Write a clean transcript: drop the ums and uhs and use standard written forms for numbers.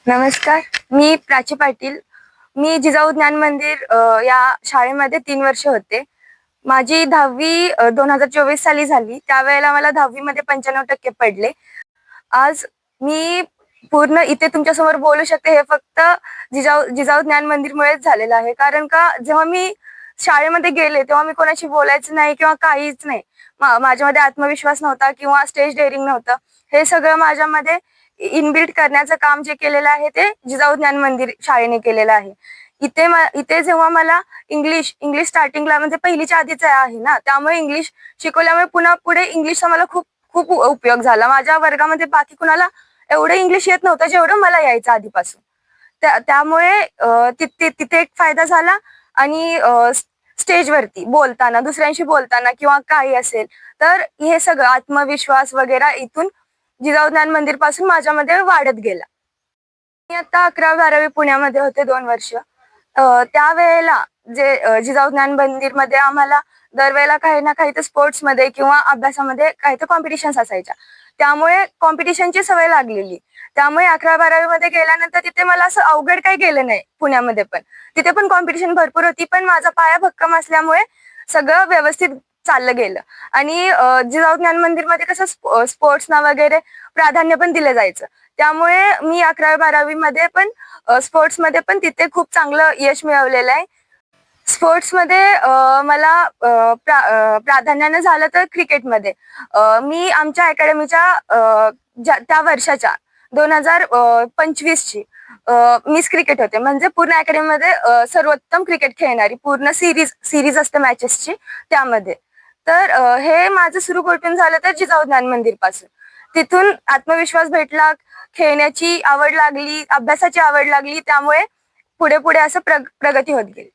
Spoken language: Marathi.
नमस्कार, मी प्राची पाटील. मी जिजाऊ ज्ञान मंदिर या शाळेमध्ये 3 वर्ष होते. माझी 10वी 2024 साली झाली. त्यावेळेला मला 10वी मध्ये 95% पडले. आज मी पूर्ण इथे तुमच्यासमोर बोलू शकते हे फक्त जिजाऊ जिजाऊ ज्ञान मंदिरमुळेच झालेलं आहे. कारण का जेव्हा मी शाळेमध्ये गेले तेव्हा मी कोणाशी बोलायचं नाही किंवा काहीच नाही. माझ्यामध्ये आत्मविश्वास नव्हता किंवा स्टेज डेअरिंग नव्हतं. हे सगळं माझ्यामध्ये इनबिल्ट करण्याचं काम जे केलेलं आहे ते जिजाऊ ज्ञान मंदिर शाळेने केलेलं आहे. इथे जेव्हा मला इंग्लिश स्टार्टिंगला म्हणजे पहिलीच्या आधीच आहे ना, त्यामुळे इंग्लिश शिकवल्यामुळे पुन्हा पुढे इंग्लिशचा मला खूप खूप उपयोग झाला. माझ्या वर्गामध्ये बाकी कुणाला एवढं इंग्लिश येत नव्हतं जेवढं मला यायचं आधीपासून. त्यामुळे तिथे एक फायदा झाला. आणि स्टेजवरती बोलताना, दुसऱ्यांशी बोलताना किंवा काही असेल तर हे सगळं आत्मविश्वास वगैरे इथून जिजाऊ ज्ञान मंदिर पासून माझ्यामध्ये वाढत गेला. मी आता 11वी-12वी पुण्यामध्ये होते 2 वर्ष. त्यावेळेला जे जिजाऊ ज्ञान मंदिरमध्ये आम्हाला दरवेळेला काही ना काही तर स्पोर्ट्समध्ये किंवा अभ्यासामध्ये काही तर कॉम्पिटिशन्स असायच्या. त्यामुळे कॉम्पिटिशनची सवय लागलेली. त्यामुळे 11वी-12वी मध्ये गेल्यानंतर तिथे मला असं अवघड काही गेलं नाही. पुण्यामध्ये पण तिथे पण कॉम्पिटिशन भरपूर होती, पण माझा पाया भक्कम असल्यामुळे सगळं व्यवस्थित चाललं गेलं. आणि जिजाऊ ज्ञान मंदिरमध्ये कसं स्पोर्ट्सना वगैरे प्राधान्य पण दिलं जायचं. त्यामुळे मी 11वी-12वी मध्ये पण स्पोर्ट्समध्ये पण तिथे खूप चांगलं यश मिळवलेलं आहे. स्पोर्ट्समध्ये मला प्राधान्यानं झालं तर क्रिकेटमध्ये. मी आमच्या अकॅडमीच्या त्या वर्षाच्या 2025 ची मिस क्रिकेट होते. म्हणजे पूर्ण अकॅडमीमध्ये सर्वोत्तम क्रिकेट खेळणारी पूर्ण सिरीज असते मॅचेसची त्यामध्ये. तर हे माझं सुरू कुठून झालं तर जिजाऊ ज्ञान मंदिर पासून. तिथून आत्मविश्वास भेटला, खेळण्याची आवड लागली, अभ्यासाची आवड लागली. त्यामुळे पुढे पुढे असं प्रगती होत गेली.